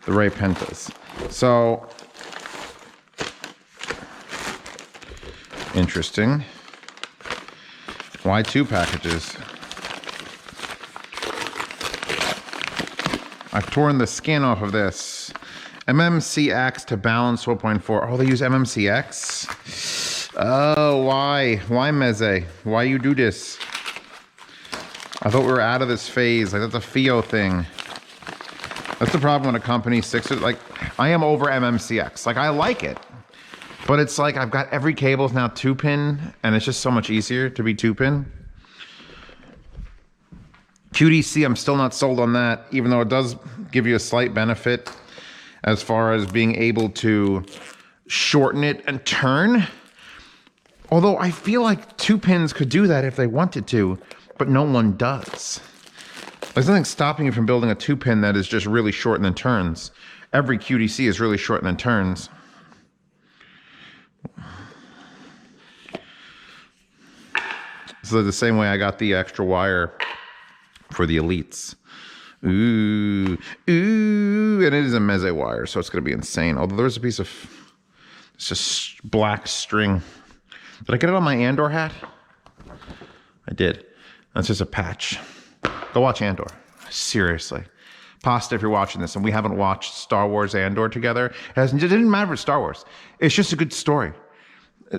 the right pentas. So, interesting. Why 2 packages? I've torn the skin off of this. MMCX to balance 12.4. Oh, they use MMCX? Oh, why? Why, Meze? Why you do this? I thought we were out of this phase. Like, that's a FIO thing. That's the problem when a company sticks with, like, I am over MMCX. Like, I like it. But it's like, I've got every cable's now 2-pin, and it's just so much easier to be 2-pin. QDC, I'm still not sold on that, even though it does give you a slight benefit as far as being able to shorten it and turn. Although I feel like 2-pins could do that if they wanted to, but no one does. There's nothing stopping you from building a 2-pin that is just really short and then turns. Every QDC is really short and then turns. So the same way I got the extra wire for the Elites. Ooh, and it is a Meze wire, so it's going to be insane. Although there's a piece of, it's just black string. Did I get it on my Andor hat? I did. That's just a patch. Go watch Andor. Seriously. Pasta, if you're watching this and we haven't watched Star Wars Andor together, it didn't matter if it's Star Wars. It's just a good story.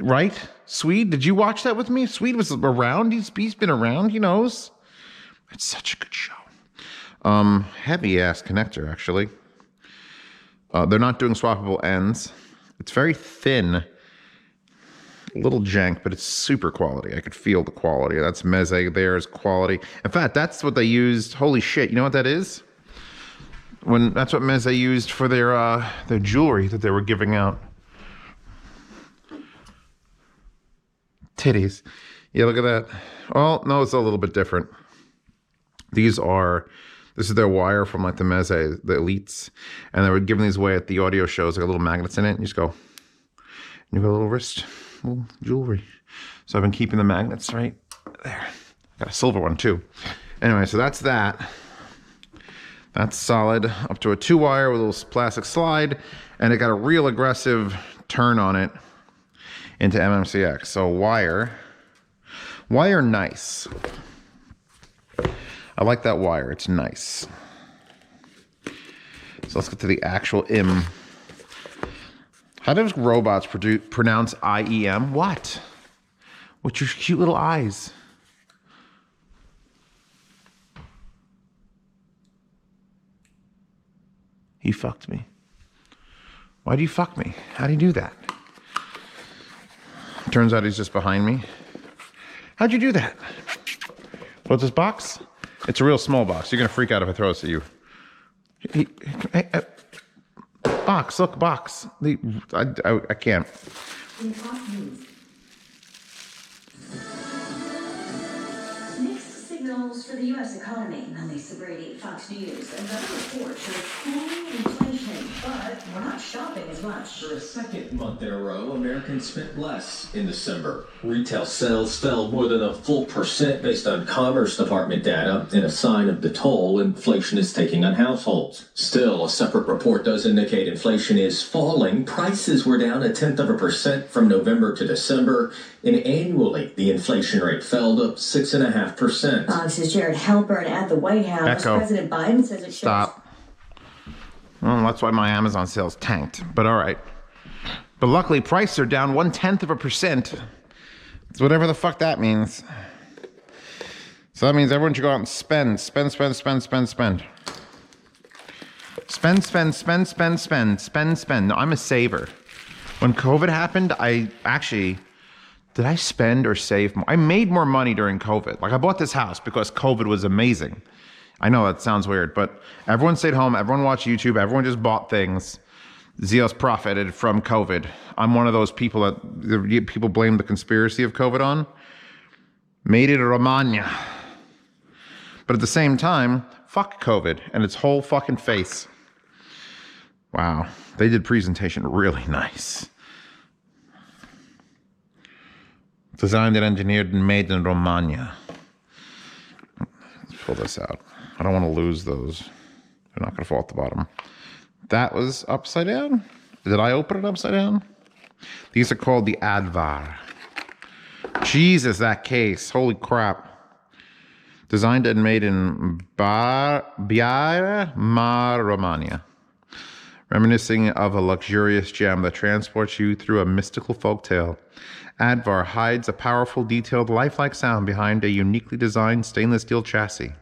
Right? Swede, did you watch that with me? Swede was around. He's been around. He knows. It's such a good show. Heavy ass connector, actually. They're not doing swappable ends. It's very thin. A little jank, but it's super quality. I could feel the quality. That's Meze. There's quality. In fact, that's what they used. Holy shit. You know what that is? That's what Meze used for their jewelry that they were giving out. Titties. Yeah, look at that. Well, no, it's a little bit different. This is their wire from like the Meze, the Elites. And they were giving these away at the audio shows, like little magnets in it. And you just go, and you got a little wrist, little jewelry. So I've been keeping the magnets right there. Got a silver one too. Anyway, so that's that. That's solid. Up to a 2-wire with a little plastic slide. And it got a real aggressive turn on it into MMCX. So wire nice. I like that wire. It's nice. So let's get to the actual IM. How does robots pronounce IEM? What? With your cute little eyes. He fucked me. Why do you fuck me? How do you do that? Turns out he's just behind me. How'd you do that? What's this box? It's a real small box. You're gonna freak out if I throw this at you. Box, look, box. I can't. Mixed signals for the U.S. economy. I'm Lisa Brady, Fox News. Another report shows cooling inflation, but we're not shopping as much. For a second month in a row, Americans spent less in December. Retail sales fell more than a full % based on Commerce Department data, in a sign of the toll inflation is taking on households. Still, a separate report does indicate inflation is falling. Prices were down 0.1% from November to December, and annually the inflation rate fell to 6.5%. Fox's Jared Halpern at the White House. Echo. President Biden says it shows. Stop. Well, that's why my Amazon sales tanked, but all right. But luckily, prices are down 0.1%. It's whatever the fuck that means. So that means everyone should go out and spend. Spend. When No, I'm a saver. When COVID happened, did I spend or save more? I made more money during COVID. Like, I bought this house because COVID was amazing. I know that sounds weird, but everyone stayed home, everyone watched YouTube, everyone just bought things. Zeos profited from COVID. I'm one of those people that people blame the conspiracy of COVID on. Made it in Romagna. But at the same time, fuck COVID and its whole fucking face. Wow, they did presentation really nice. Designed and engineered and made in Romagna. Let's pull this out. I don't want to lose those. They're not going to fall at the bottom. That was upside down? Did I open it upside down? These are called the Advar. Jesus, that case. Holy crap. Designed and made in Biara, Romania. Reminiscing of a luxurious gem that transports you through a mystical folktale. Advar hides a powerful, detailed, lifelike sound behind a uniquely designed stainless steel chassis.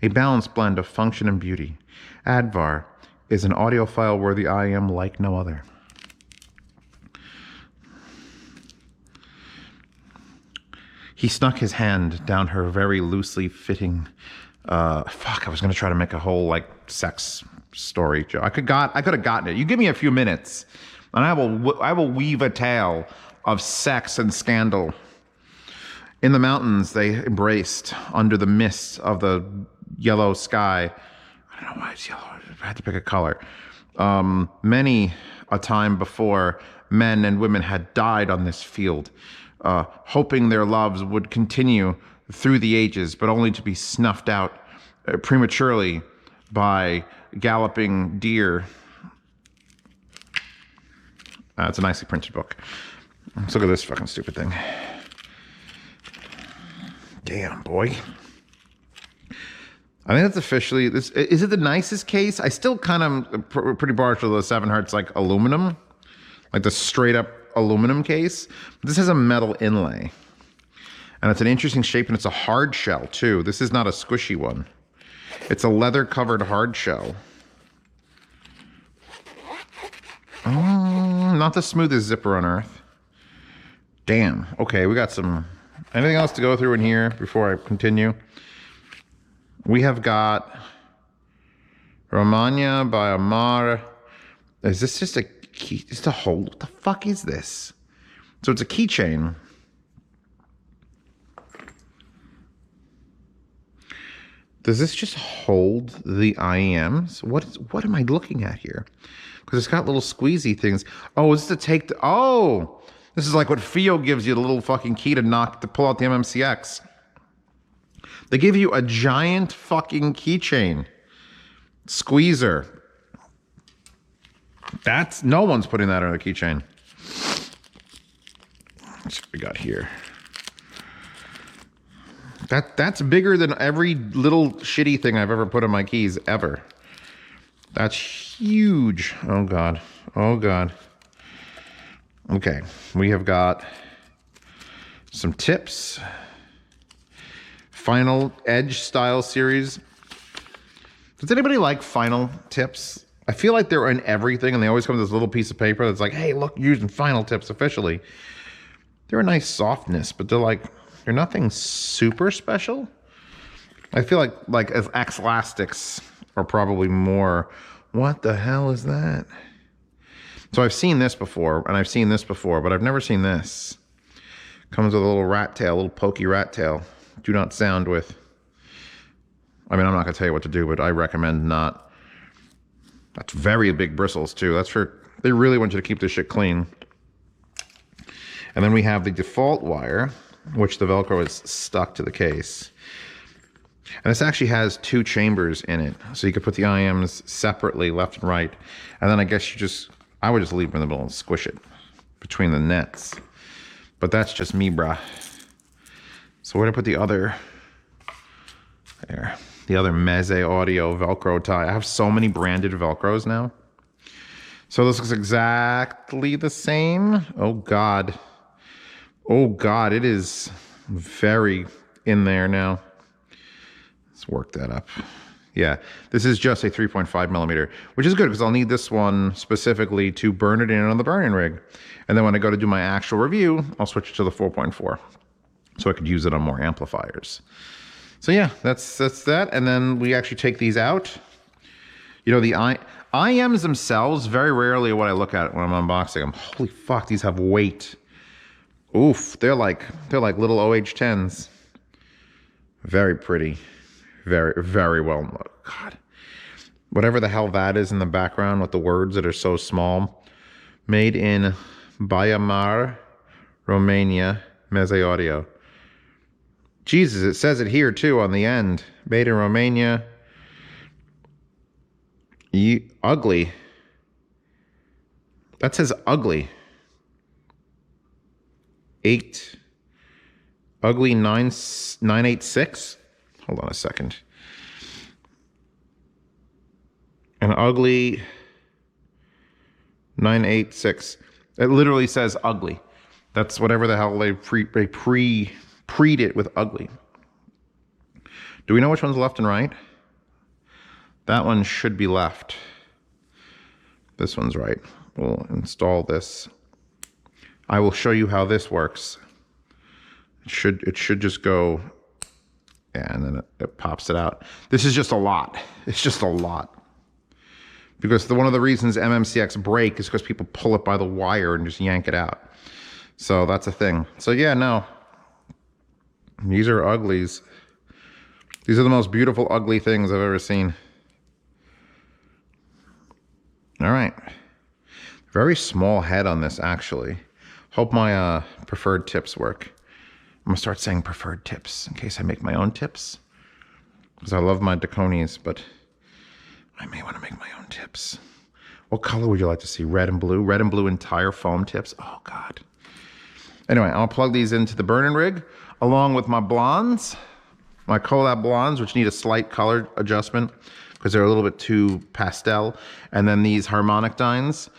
A balanced blend of function and beauty. Advar is an audiophile worthy I am like no other. He snuck his hand down her very loosely fitting. I was gonna try to make a whole like sex story joke. I could have gotten it. You give me a few minutes, and I will weave a tale of sex and scandal. In the mountains, they embraced under the mist of the yellow sky. I don't know why it's yellow. I had to pick a color. Many a time before, men and women had died on this field, hoping their loves would continue through the ages, but only to be snuffed out prematurely by galloping deer. It's a nicely printed book. Let's look at this fucking stupid thing. Damn, boy. I think that's officially this. Is it the nicest case? I still kind of pretty partial to the 7 Hertz like aluminum, like the straight up aluminum case. This has a metal inlay, and it's an interesting shape, and it's a hard shell too. This is not a squishy one. It's a leather covered hard shell. Not the smoothest zipper on earth. Damn. Okay, we got some. Anything else to go through in here before I continue? We have got Romania by Amar. Is this just a key? Just a hole? What the fuck is this? So it's a keychain. Does this just hold the IEMs? What am I looking at here? Because it's got little squeezy things. Oh, is this to take the... Oh! This is like what FIO gives you, the little fucking key to pull out the MMCX. They give you a giant fucking keychain. Squeezer. No one's putting that on a keychain. What's we got here? That's bigger than every little shitty thing I've ever put on my keys ever. That's huge. Oh God. Oh God. Okay, we have got some tips. Final Edge style series. Does anybody like Final tips? I feel like they're in everything, and they always come with this little piece of paper that's like, hey, look, using Final tips officially. They're a nice softness, but they're nothing super special. I feel like as X-Elastics are probably more. What the hell is that? So I've seen this before, and I've seen this before, but I've never seen this. Comes with a little rat tail, a little pokey rat tail. Do not sound with. I mean, I'm not going to tell you what to do, but I recommend not. That's very big bristles, too. That's for... They really want you to keep this shit clean. And then we have the default wire, which the Velcro is stuck to the case. And this actually has 2 chambers in it. So you could put the IMs separately, left and right. And then I guess I would just leave them in the middle and squish it between the nets. But that's just me, bruh. So where to put the other... There. The other Meze audio Velcro tie. I have so many branded Velcros now. So this looks exactly the same. Oh, God. Oh, God. It is very in there now. Let's work that up. Yeah, this is just a 3.5 millimeter, which is good because I'll need this one specifically to burn it in on the burn-in rig. And then when I go to do my actual review, I'll switch it to the 4.4 so I could use it on more amplifiers. So yeah, that's that. And then we actually take these out. You know, the IMs themselves, very rarely what I look at when I'm unboxing them. Holy fuck, these have weight. Oof, they're like little OH10s. Very pretty. Very, very well. God. Whatever the hell that is in the background with the words that are so small. Made in Biamar, Romania, Meze Audio. Jesus, it says it here too on the end. Made in Romania. Ugly. That says ugly. Ugly 986. Hold on a second. An ugly 986. It literally says ugly. That's whatever the hell they pre'd it with ugly. Do we know which one's left and right? That one should be left. This one's right. We'll install this. I will show you how this works. It should just go, yeah, and then it pops it out. This is just a lot. It's just a lot. Because one of the reasons MMCX break is because people pull it by the wire and just yank it out. So that's a thing. So yeah, no. These are uglies. These are the most beautiful ugly things I've ever seen. All right. Very small head on this, actually. Hope my preferred tips work. I'm gonna start saying preferred tips in case I make my own tips. Because I love my Daconis, but I may want to make my own tips. What color would you like to see? Red and blue? Red and blue entire foam tips? Oh, God. Anyway, I'll plug these into the burning rig along with my blondes, my collab blondes, which need a slight color adjustment because they're a little bit too pastel. And then these harmonic dynes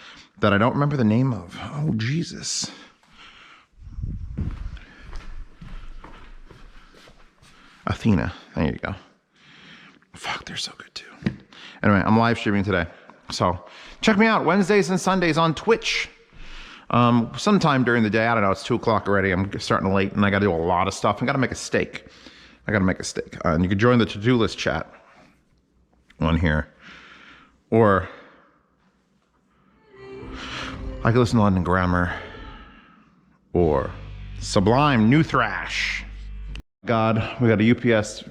that I don't remember the name of. Oh, Jesus. Athena. There you go. Fuck, they're so good too. Anyway, I'm live streaming today. So check me out Wednesdays and Sundays on Twitch. Sometime during the day, I don't know, it's 2 o'clock already. I'm starting late and I got to do a lot of stuff. I got to make a steak. And you can join the to-do list chat on here. Or I can listen to London Grammar. Or Sublime New Thrash. God, we got a UPS.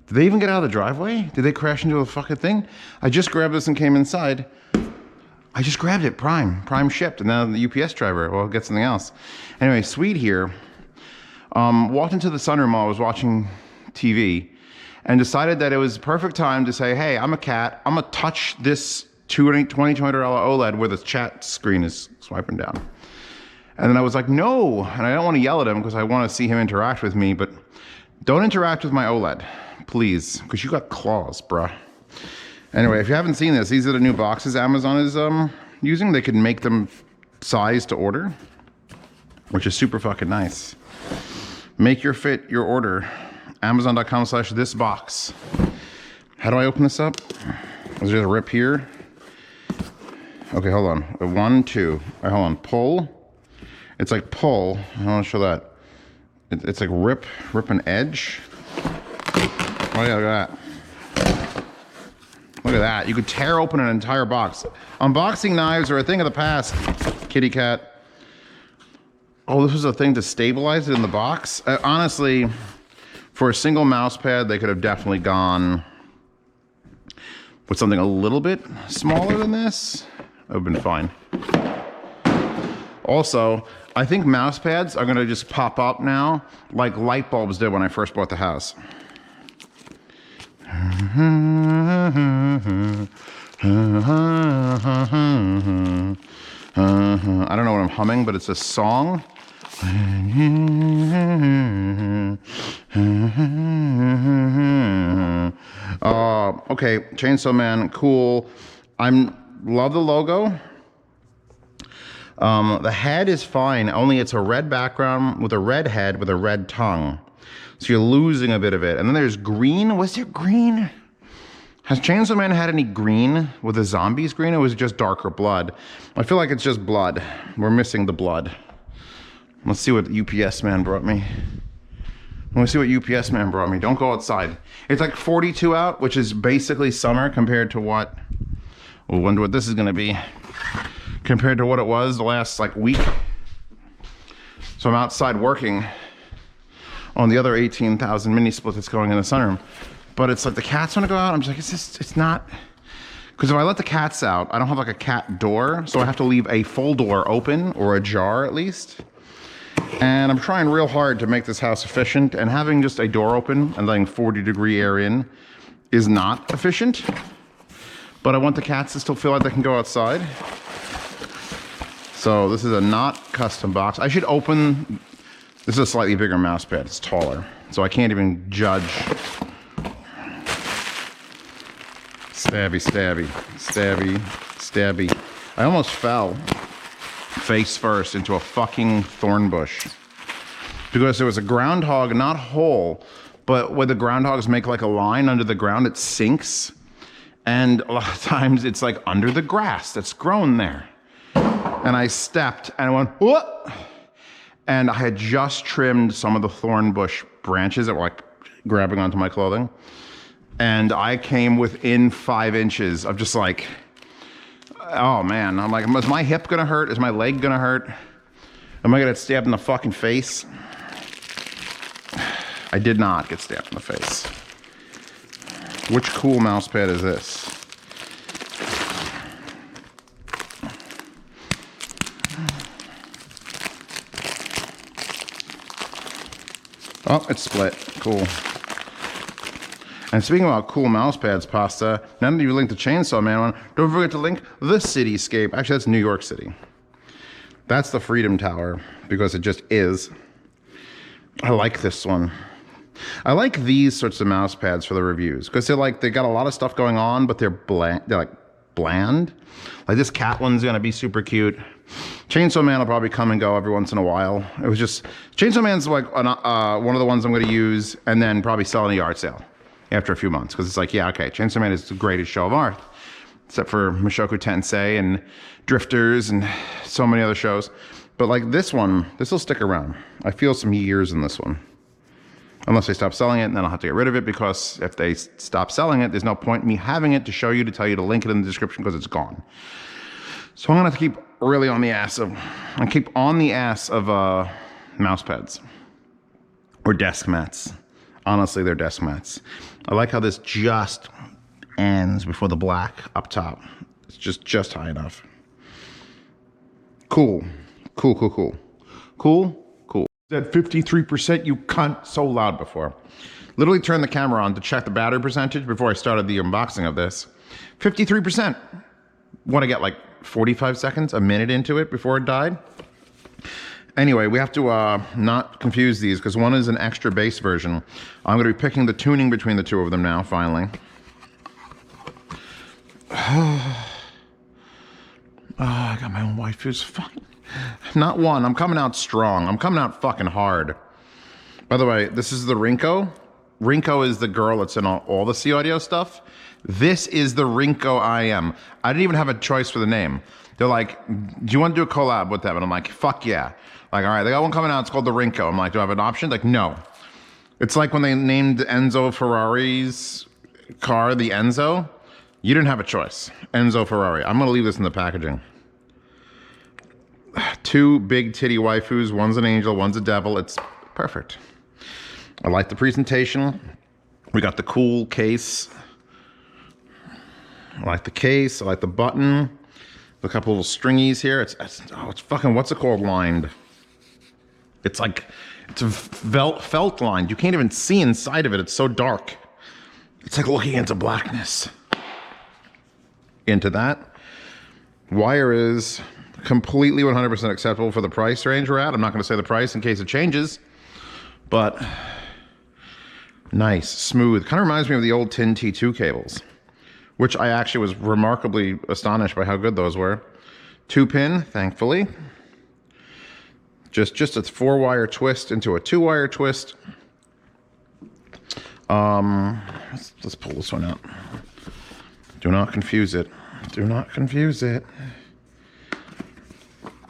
Did they even get out of the driveway? Did they crash into a fucking thing? I just grabbed this and came inside. I just grabbed it, Prime shipped, and now the UPS driver, well, get something else. Anyway, Sweet here, walked into the sunroom while I was watching TV and decided that it was the perfect time to say, hey, I'm a cat. I'm gonna touch this $200 OLED where the chat screen is swiping down. And then I was like, no, and I don't want to yell at him because I want to see him interact with me, but don't interact with my OLED, please, because you got claws, bruh. Anyway, if you haven't seen this, these are the new boxes Amazon is using. They can make them size to order, which is super fucking nice. Make your fit your order. Amazon.com/thisbox. How do I open this up? Is there a rip here? Okay, hold on. 1, 2. All right, hold on. Pull. It's like pull. I want to show that. It's like rip an edge. Oh yeah, look at that. Look at that. You could tear open an entire box. Unboxing knives are a thing of the past, kitty cat. Oh, this was a thing to stabilize it in the box? Honestly, for a single mouse pad, they could have definitely gone with something a little bit smaller than this. That would have been fine. Also, I think mouse pads are gonna just pop up now like light bulbs did when I first bought the house. I don't know what I'm humming, but it's a song. Okay, Chainsaw Man, cool. Love the logo. The head is fine, only it's a red background with a red head with a red tongue. So you're losing a bit of it. And then there's green. Was there green? Has Chainsaw Man had any green with the zombies green, or was it just darker blood? I feel like it's just blood. We're missing the blood. Let's see what UPS man brought me. Let's see what UPS man brought me. Don't go outside. It's like 42 out, which is basically summer compared to what? We'll wonder what this is gonna be. Compared to what it was the last like week. So I'm outside working on the other 18,000 mini split that's going in the sunroom. But it's like the cats want to go out. I'm just like, it's not. Because if I let the cats out, I don't have like a cat door. So I have to leave a full door open or ajar at least. And I'm trying real hard to make this house efficient. And having just a door open and letting 40-degree air in is not efficient. But I want the cats to still feel like they can go outside. So this is a not custom box. I should open, this is a slightly bigger mouse pad, it's taller. So I can't even judge. Stabby, stabby, stabby, stabby. I almost fell face first into a fucking thorn bush. Because there was a groundhog, not whole, but when the groundhogs make like a line under the ground, it sinks. And a lot of times it's like under the grass that's grown there. And I stepped and I went, what? And I had just trimmed some of the thorn bush branches that were like grabbing onto my clothing. And I came within 5 inches of just like, oh man. I'm like, is my hip gonna hurt? Is my leg gonna hurt? Am I gonna get stabbed in the fucking face? I did not get stabbed in the face. Which cool mouse pad is this? Oh, it's split. Cool. And speaking about cool mouse pads, Pasta, now that you linked the Chainsaw Man one, don't forget to link the cityscape. Actually, that's New York City. That's the Freedom Tower, because it just is. I like this one. I like these sorts of mouse pads for the reviews, because they're like, they got a lot of stuff going on, but they're bland. They're like bland. Like this cat one's gonna be super cute. Chainsaw Man will probably come and go every once in a while. It was just, Chainsaw Man's like one of the ones I'm gonna use and then probably sell in a yard sale after a few months. Because it's like, yeah, okay, Chainsaw Man is the greatest show of art. Except for Mushoku Tensei and Drifters and so many other shows. But like this one, this will stick around. I feel some years in this one. Unless they stop selling it, and then I'll have to get rid of it, because if they stop selling it, there's no point in me having it to show you, to tell you to link it in the description, because it's gone. So I'm gonna have to keep really on the ass of, mouse pads. Or desk mats. Honestly, they're desk mats. I like how this just ends before the black up top. It's just high enough. Cool. Cool, cool, cool. Cool? Cool. At 53%, you cunt, so loud before. Literally turned the camera on to check the battery percentage before I started the unboxing of this. 53%. Want to get like 45 seconds, a minute into it before it died. Anyway, we have to not confuse these, because one is an extra bass version. I'm going to be picking the tuning between the two of them now, finally. I got my own waifus. Fine. Not one. I'm coming out strong. I'm coming out fucking hard. By the way, this is the RINKO. RINKO is the girl that's in all the C Audio stuff. This is the RINKO I am. I didn't even have a choice for the name. They're like, do you want to do a collab with them? And I'm like, fuck yeah. Like, all right, they got one coming out. It's called the RINKO. I'm like, do I have an option? Like, no. It's like when they named Enzo Ferrari's car the Enzo. You didn't have a choice. Enzo Ferrari. I'm going to leave this in the packaging. 2 big titty waifus. One's an angel, one's a devil. It's perfect. I like the presentation. We got the cool case. I like the case. I like the button. A couple little stringies here. It's fucking, what's it called, lined? It's like, it's a felt lined. You can't even see inside of it. It's so dark. It's like looking into blackness. Into that. Wire is completely 100% acceptable for the price range we're at. I'm not going to say the price in case it changes, but nice, smooth. Kind of reminds me of the old tin T2 cables, which I actually was remarkably astonished by how good those were. 2-pin, thankfully. Just a 4-wire twist into a 2-wire twist. Let's pull this one out. Do not confuse it. Do not confuse it.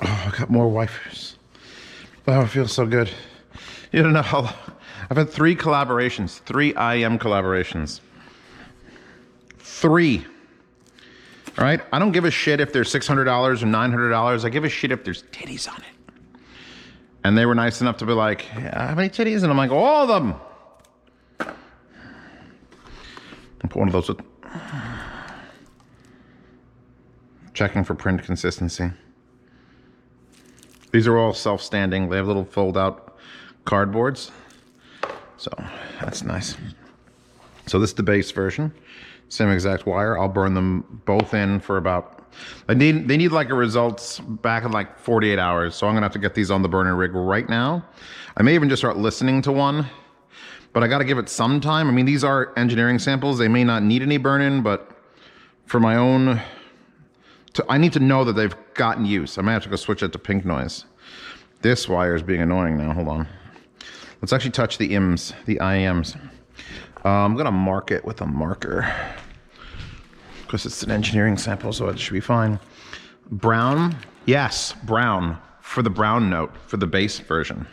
Oh, I got more waifus. Oh, it feels so good. You don't know how, I've had 3 collaborations, 3 IM collaborations. 3. All right? I don't give a shit if they're $600 or $900. I give a shit if there's titties on it. And they were nice enough to be like, yeah, how many titties? And I'm like, all of them. I'll put one of those with... Checking for print consistency. These are all self-standing. They have little fold-out cardboards. So that's nice. So this is the base version. Same exact wire. I'll burn them both in for about They need like a results back in like 48 hours. So I'm gonna have to get these on the burner rig right now. I may even just start listening to one, but I gotta give it some time. I mean, these are engineering samples. They may not need any burn-in, but for my own, I need to know that they've gotten use. I might have to go switch it to pink noise. This wire is being annoying now, hold on. Let's actually touch the IMs, the IMs. I'm gonna mark it with a marker because it's an engineering sample, so it should be fine. Brown, yes, brown for the brown note, for the bass version.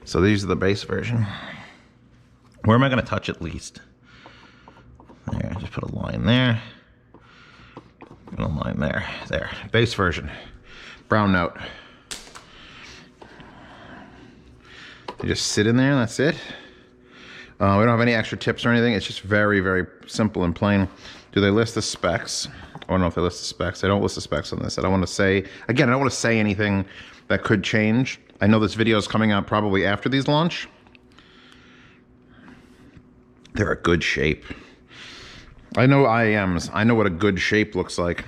So these are the bass version. Where am I gonna touch it least? There, just put a line there. Put a line there, there. Bass version, brown note. They just sit in there, and that's it. We don't have any extra tips or anything. It's just very, very simple and plain. Do they list the specs? I don't know if they list the specs. They don't list the specs on this. I don't want to say, again, I don't want to say anything that could change. I know this video is coming out probably after these launch. They're a good shape. I know IEMs. I know what a good shape looks like.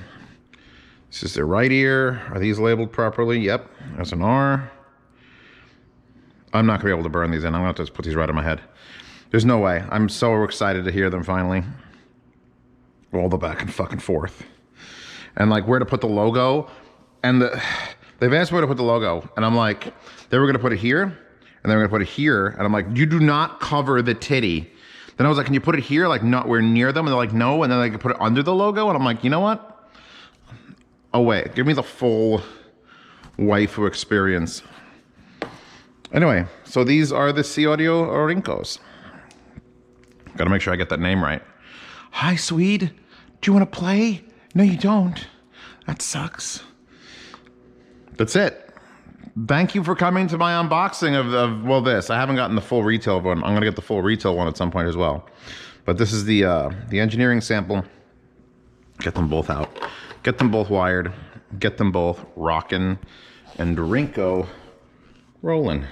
This is their right ear. Are these labeled properly? Yep. There's an R. I'm not gonna be able to burn these in. I'm gonna have to just put these right in my head. There's no way. I'm so excited to hear them finally. All the back and fucking forth. And like where to put the logo. And they've asked where to put the logo. And I'm like, they were gonna put it here. And they were gonna put it here. And I'm like, you do not cover the titty. Then I was like, can you put it here? Like not where near them? And they're like, no. And then they could put it under the logo. And I'm like, you know what? Oh wait, give me the full waifu experience. Anyway, so these are the C Audio RINKOs. Gotta make sure I get that name right. Hi, Swede. Do you want to play? No, you don't. That sucks. That's it. Thank you for coming to my unboxing of well, this. I haven't gotten the full retail one. I'm gonna get the full retail one at some point as well. But this is the engineering sample. Get them both out. Get them both wired. Get them both rocking. And RINKO rolling.